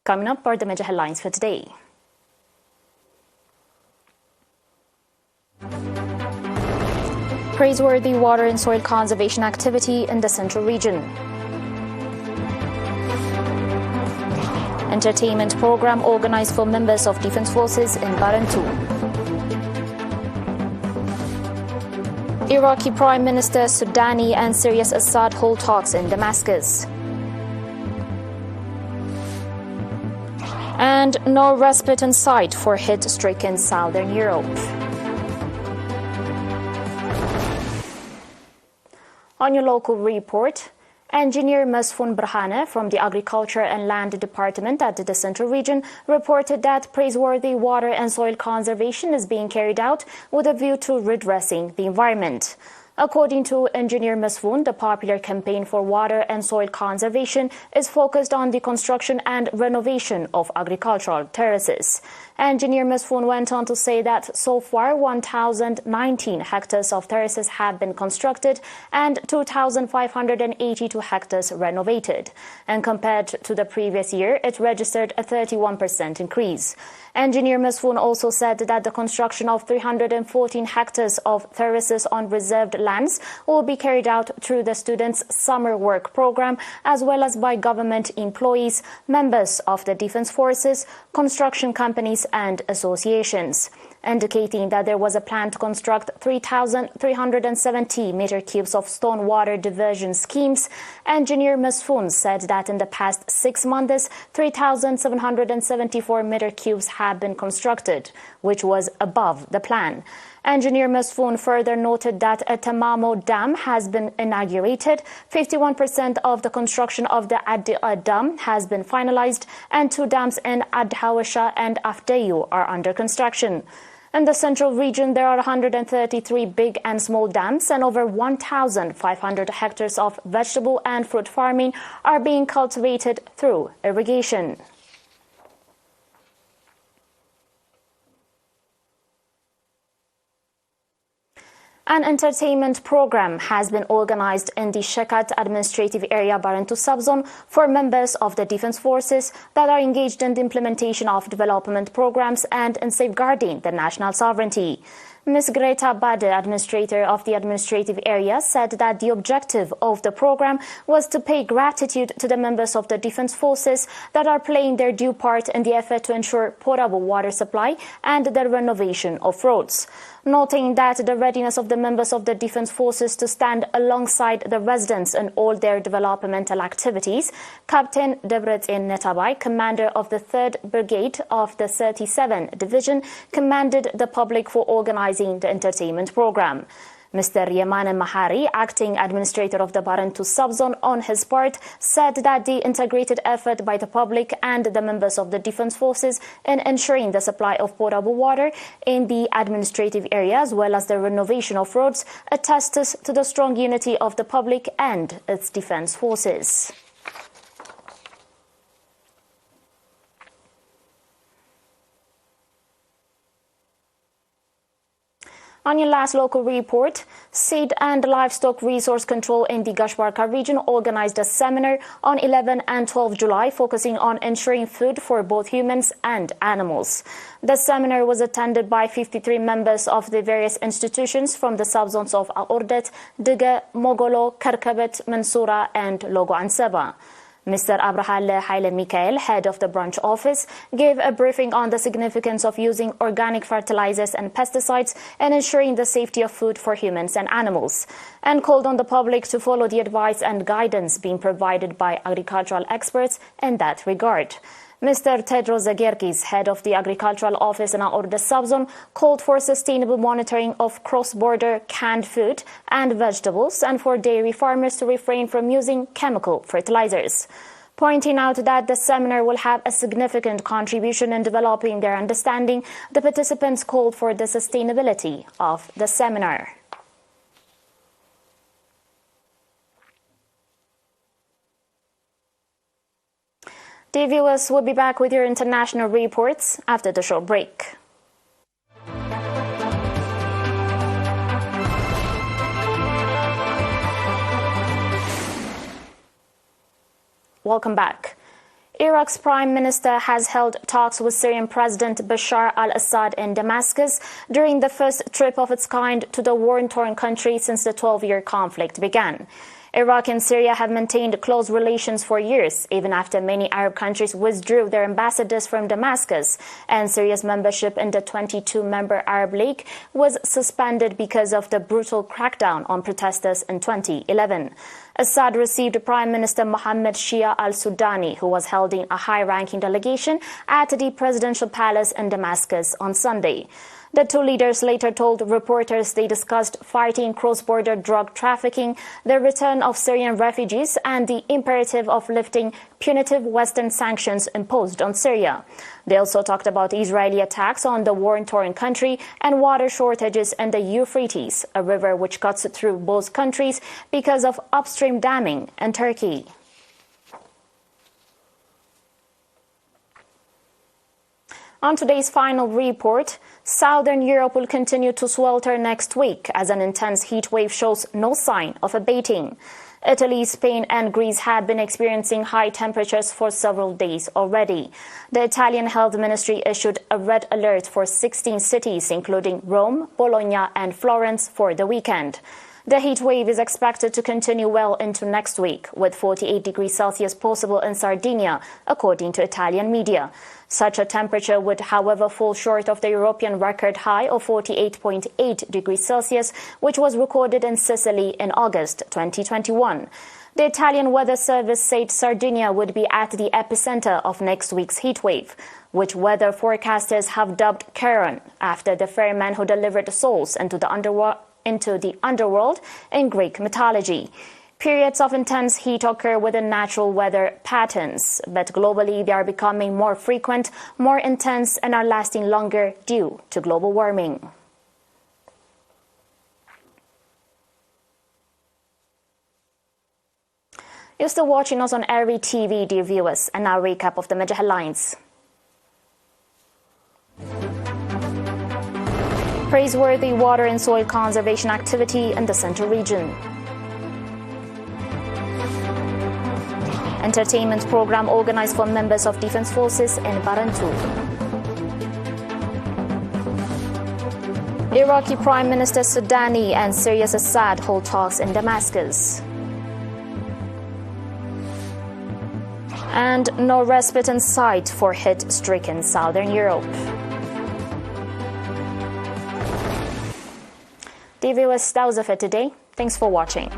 Coming up are the major headlines for today. Praiseworthy water and soil conservation activity in the central region. Entertainment program organized for members of defense forces in Barentu. Iraqi Prime Minister Sudani and Syria's Assad hold talks in Damascus. And no respite in sight for heat-stricken southern Europe. On your local report, Engineer Masfoun Brhane from the Agriculture and Land Department at the Central Region reported that praiseworthy water and soil conservation is being carried out with a view to redressing the environment. According to Engineer Masfoun, the popular campaign for water and soil conservation is focused on the construction and renovation of agricultural terraces. Engineer Masfoun went on to say that so far 1,019 hectares of terraces have been constructed and 2,582 hectares renovated. And compared to the previous year, it registered a 31% increase. Engineer Masfoun also said that the construction of 314 hectares of terraces on reserved lands will be carried out through the students' summer work program, as well as by government employees, members of the defense forces, construction companies and associations, indicating that there was a plan to construct 3,370 meter cubes of stone water diversion schemes. Engineer Masfoun said that in the past 6 months, 3,774 meter cubes have been constructed, which was above the plan. Engineer Masfoun further noted that a Tamamo Dam has been inaugurated, 51% of the construction of the Addi'a Dam has been finalized, and 2 dams in Adhawasha and Afdayu are under construction. In the central region, there are 133 big and small dams, and over 1,500 hectares of vegetable and fruit farming are being cultivated through irrigation. An entertainment program has been organized in the Shekat administrative area Barentu subzone for members of the defense forces that are engaged in the implementation of development programs and in safeguarding the national sovereignty. Ms. Greta Bade, administrator of the administrative area, said that the objective of the program was to pay gratitude to the members of the defense forces that are playing their due part in the effort to ensure potable water supply and the renovation of roads. Noting that the readiness of the members of the defense forces to stand alongside the residents in all their developmental activities, Captain Debretsin Netabai, commander of the 3rd Brigade of the 37th Division, commended the public for organizing the entertainment program. Mr. Yamane Mahari, acting administrator of the Barentu subzone, on his part, said that the integrated effort by the public and the members of the defense forces in ensuring the supply of potable water in the administrative area, as well as the renovation of roads, attests to the strong unity of the public and its defense forces. On your last local report, Seed and Livestock Resource Control in the Gashwarka region organized a seminar on 11 and 12 July focusing on ensuring food for both humans and animals. The seminar was attended by 53 members of the various institutions from the subzones of Al-Ordet, Diga, Mogolo, Karkabet, Mansoura and Logo Ansaba. Mr. Abrahal Haile Mikael, head of the branch office, gave a briefing on the significance of using organic fertilizers and pesticides and ensuring the safety of food for humans and animals, and called on the public to follow the advice and guidance being provided by agricultural experts in that regard. Mr. Tedros Zagerkis, head of the Agricultural Office in Al-Orda subzone, called for sustainable monitoring of cross-border canned food and vegetables and for dairy farmers to refrain from using chemical fertilizers. Pointing out that the seminar will have a significant contribution in developing their understanding, the participants called for the sustainability of the seminar. Dear viewers, we'll be back with your international reports after the short break. Welcome back. Iraq's Prime Minister has held talks with Syrian President Bashar al-Assad in Damascus during the first trip of its kind to the war-torn country since the 12-year conflict began. Iraq and Syria have maintained close relations for years, even after many Arab countries withdrew their ambassadors from Damascus, and Syria's membership in the 22-member Arab League was suspended because of the brutal crackdown on protesters in 2011. Assad received Prime Minister Mohammed Shia al-Sudani, who was holding a high-ranking delegation at the presidential palace in Damascus on Sunday. The two leaders later told reporters they discussed fighting cross-border drug trafficking, the return of Syrian refugees, and the imperative of lifting punitive Western sanctions imposed on Syria. They also talked about Israeli attacks on the war-torn country and water shortages in the Euphrates, a river which cuts through both countries because of upstream damming in Turkey. On today's final report, Southern Europe will continue to swelter next week as an intense heat wave shows no sign of abating. Italy, Spain and Greece have been experiencing high temperatures for several days already. The Italian Health Ministry issued a red alert for 16 cities, including Rome, Bologna and Florence, for the weekend. The heat wave is expected to continue well into next week, with 48 degrees Celsius possible in Sardinia, according to Italian media. Such a temperature would, however, fall short of the European record high of 48.8 degrees Celsius, which was recorded in Sicily in August 2021. The Italian Weather Service said Sardinia would be at the epicenter of next week's heat wave, which weather forecasters have dubbed Charon, after the ferryman who delivered souls into the underworld in Greek mythology. Periods of intense heat occur within natural weather patterns, but globally they are becoming more frequent, more intense, and are lasting longer due to global warming. You're still watching us on ERi-TV, dear viewers, and now a recap of the major headlines. Praiseworthy water and soil conservation activity in the Central region. Entertainment program organized for members of defense forces in Barantu. Iraqi Prime Minister Sudani and Syria's Assad hold talks in Damascus. And no respite in sight for heat-stricken Southern Europe. Dear viewers, that was it for today. Thanks for watching.